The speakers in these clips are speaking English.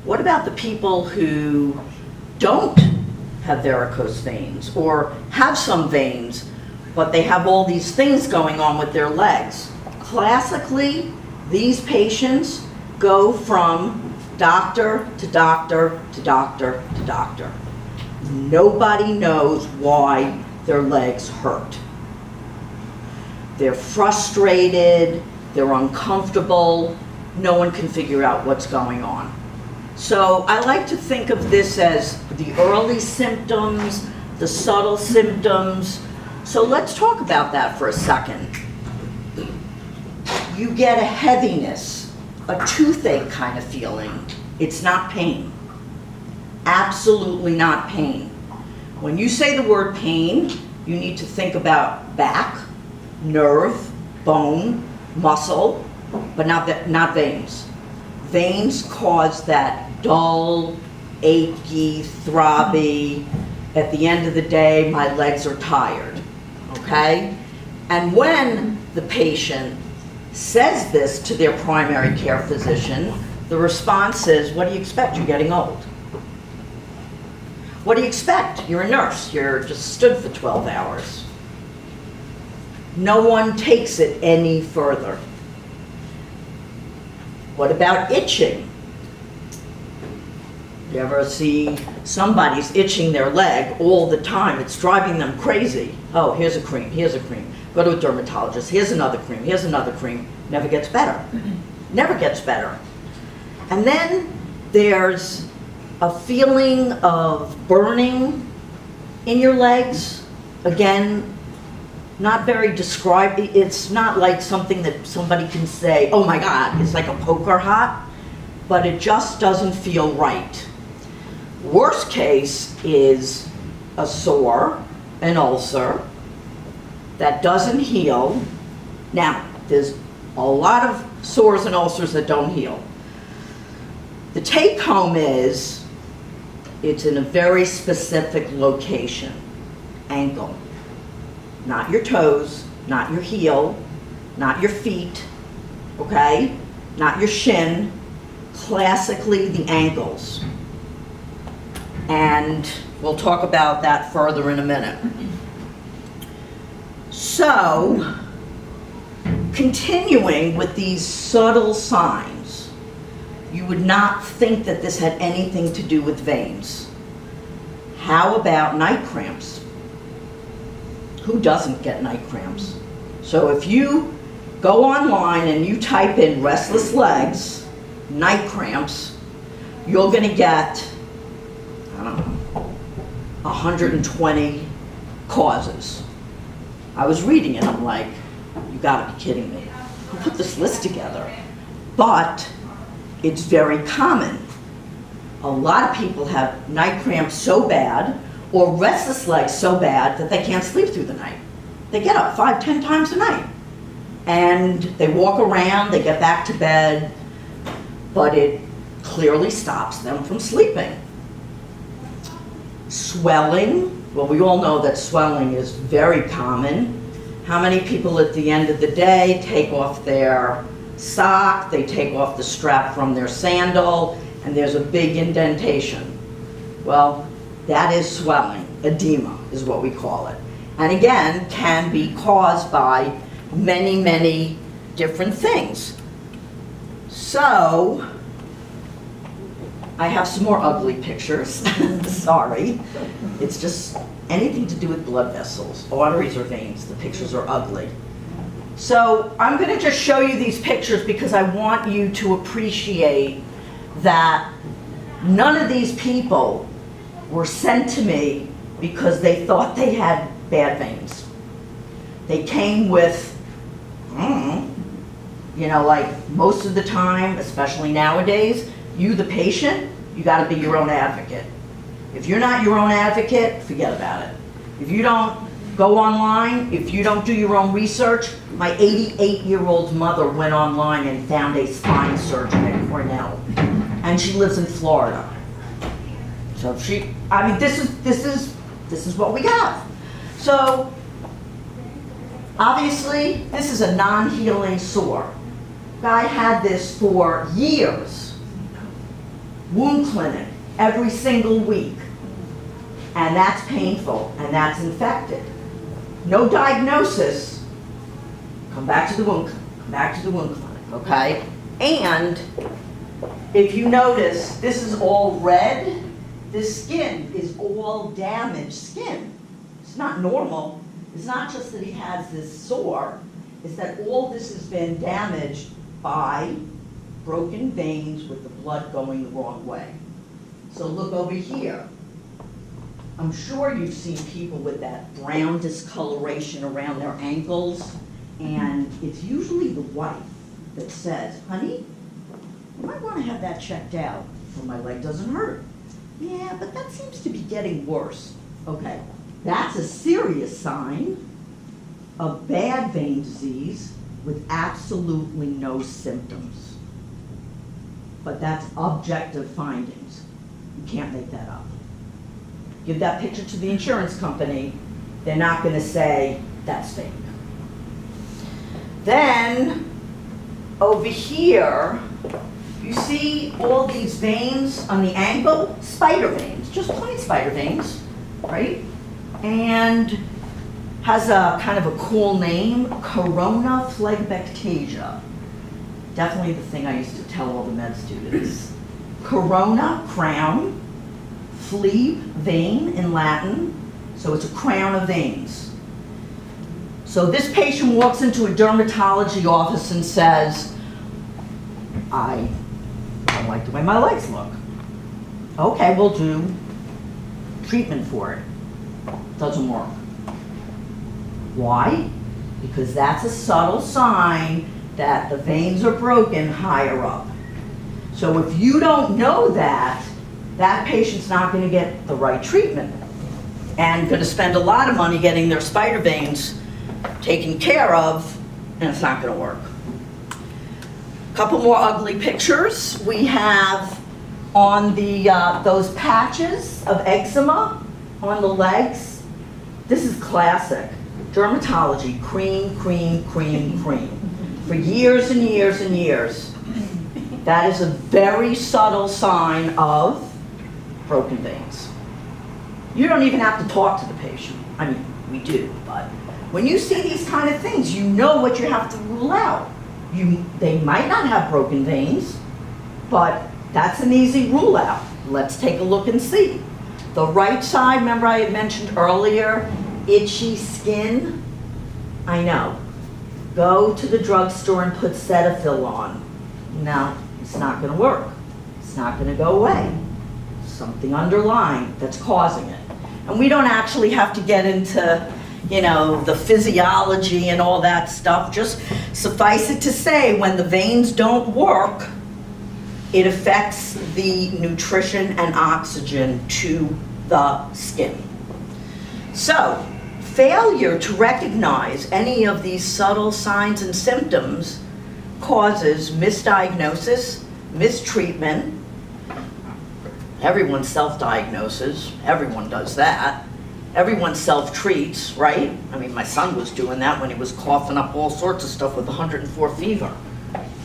What about the people who don't have varicose veins or have some veins, but they have all these things going on with their legs? Classically, these patients go from doctor to doctor to doctor to doctor. Nobody knows why their legs hurt. They're frustrated, they're uncomfortable, no one can figure out what's going on. So I like to think of this as the early symptoms, the subtle symptoms. So let's talk about that for a second. You get a heaviness, a toothache kind of feeling. It's not pain. Absolutely not pain. When you say the word pain, you need to think about back, nerve, bone, muscle, but not veins. Veins cause that dull, achy, throbby, at the end of the day, my legs are tired, okay? And when the patient says this to their primary care physician, the response is, what do you expect? You're getting old. What do you expect? You're a nurse. You're just stood for 12 hours. No one takes it any further. What about itching? You ever see somebody's itching their leg all the time? It's driving them crazy. Oh, here's a cream, here's a cream. Go to a dermatologist, here's another cream, here's another cream. Never gets better. Never gets better. And then there's a feeling of burning in your legs. Again, not very described. It's not like something that somebody can say, oh my God, it's like a poker hot, but it just doesn't feel right. Worst case is a sore, an ulcer that doesn't heal. Now, there's a lot of sores and ulcers that don't heal. The take home is, it's in a very specific location. Ankle. Not your toes, not your heel, not your feet, okay? Not your shin. Classically, the ankles. And we'll talk about that further in a minute. So, continuing with these subtle signs, you would not think that this had anything to do with veins. How about night cramps? Who doesn't get night cramps? So if you go online and you type in restless legs, night cramps, you're going to get, I don't know, 120 causes. I was reading it, I'm like, you gotta be kidding me. Who put this list together? But it's very common. A lot of people have night cramps so bad, or restless legs so bad, that they can't sleep through the night. They get up 5, 10 times a night. And they walk around, they get back to bed, but it clearly stops them from sleeping. Swelling, well, we all know that swelling is very common. How many people at the end of the day take off their sock, they take off the strap from their sandal, and there's a big indentation? Well, that is swelling. Edema is what we call it. And again, can be caused by many, many different things. So, I have some more ugly pictures. Sorry. It's just anything to do with blood vessels, arteries or veins. The pictures are ugly. So I'm going to just show you these pictures because I want you to appreciate that none of these people were sent to me because they thought they had bad veins. They came with, you know, like most of the time, especially nowadays, you, the patient, you got to be your own advocate. If you're not your own advocate, forget about it. If you don't go online, if you don't do your own research, my 88-year-old mother went online and found a spine surgeon at Cornell, and she lives in Florida. So I mean, this is what we have. So obviously, this is a non-healing sore. Guy had this for years. wound clinic every single week. And that's painful, and that's infected. No diagnosis, come back to the wound clinic, okay? And if you notice, this is all red. This skin is all damaged skin. It's not normal. It's not just that he has this sore, it's that all this has been damaged by broken veins with the blood going the wrong way. So look over here. I'm sure you've seen people with that brown discoloration around their ankles, and it's usually the wife that says, honey, you might want to have that checked out so my leg doesn't hurt. Yeah, but that seems to be getting worse. Okay, that's a serious sign of bad vein disease with absolutely no symptoms. But that's objective findings. You can't make that up. Give that picture to the insurance company, they're not going to say that's fake. Then, over here, you see all these veins on the ankle? Spider veins, just plain spider veins, right? And has a kind of a cool name, corona phlegmectasia. Definitely the thing I used to tell all the med students. Corona, crown, flebe, vein in Latin, so it's a crown of veins. So this patient walks into a dermatology office and says, I don't like the way my legs look. Okay, we'll do treatment for it. Doesn't work. Why? Because that's a subtle sign that the veins are broken higher up. So if you don't know that, that patient's not going to get the right treatment and going to spend a lot of money getting their spider veins taken care of, and it's not going to work. A couple more ugly pictures. We have on the those patches of eczema on the legs. This is classic dermatology, cream, cream, cream, cream, for years and years and years. That is a very subtle sign of broken veins. You don't even have to talk to the patient. I mean, we do, but when you see these kind of things, you know what you have to rule out. They might not have broken veins, but that's an easy rule out. Let's take a look and see. The right side, remember I had mentioned earlier, itchy skin? I know. Go to the drugstore and put Cetaphil on. No, it's not going to work. It's not going to go away. Something underlying that's causing it. And we don't actually have to get into, you know, the physiology and all that stuff. Just suffice it to say, when the veins don't work, it affects the nutrition and oxygen to the skin. So, failure to recognize any of these subtle signs and symptoms causes misdiagnosis, mistreatment. Everyone self-diagnoses, everyone does that. Everyone self-treats, right? I mean, my son was doing that when he was coughing up all sorts of stuff with 104 fever.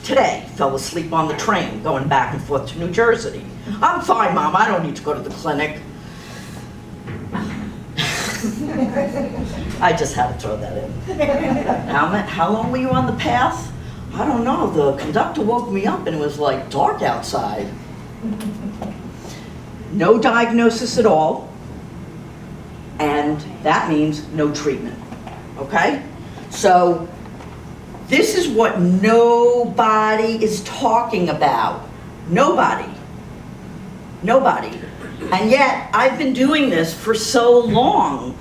Today, fell asleep on the train going back and forth to New Jersey. I'm fine, Mom, I don't need to go to the clinic. I just had to throw that in. How long were you on the path? I don't know, the conductor woke me up and it was like dark outside. No diagnosis at all, and that means no treatment, okay? So this is what nobody is talking about. Nobody. Nobody. And yet, I've been doing this for so long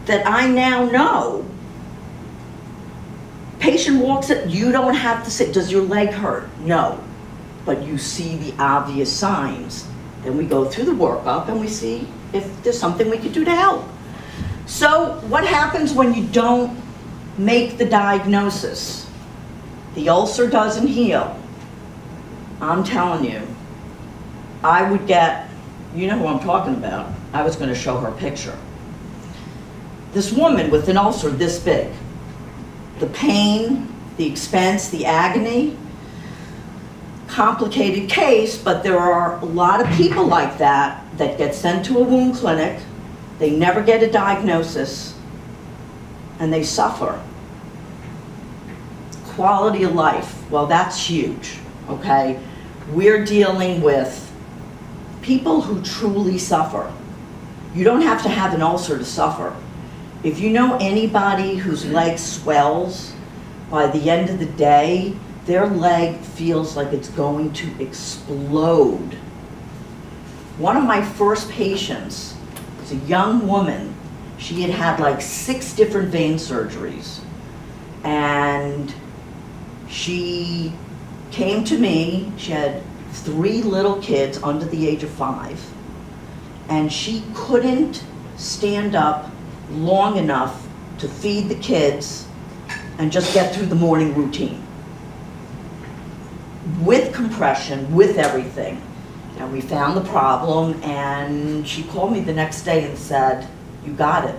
that I now know. Patient walks in, you don't have to say, does your leg hurt? No. But you see the obvious signs. Then we go through the workup and we see if there's something we could do to help. So what happens when you don't make the diagnosis? The ulcer doesn't heal. I'm telling you, I would get, you know who I'm talking about. I was going to show her a picture. This woman with an ulcer this big, the pain, the expense, the agony, complicated case, but there are a lot of people like that that get sent to a wound clinic, they never get a diagnosis, and they suffer. Quality of life, well, that's huge, okay? We're dealing with people who truly suffer. You don't have to have an ulcer to suffer. If you know anybody whose leg swells, by the end of the day, their leg feels like it's going to explode. One of my first patients was a young woman. She had had like 6 different vein surgeries. And she came to me. She had 3 little kids under the age of 5. And she couldn't stand up long enough to feed the kids and just get through the morning routine. With compression, with everything. And we found the problem, and she called me the next day and said, "You got it.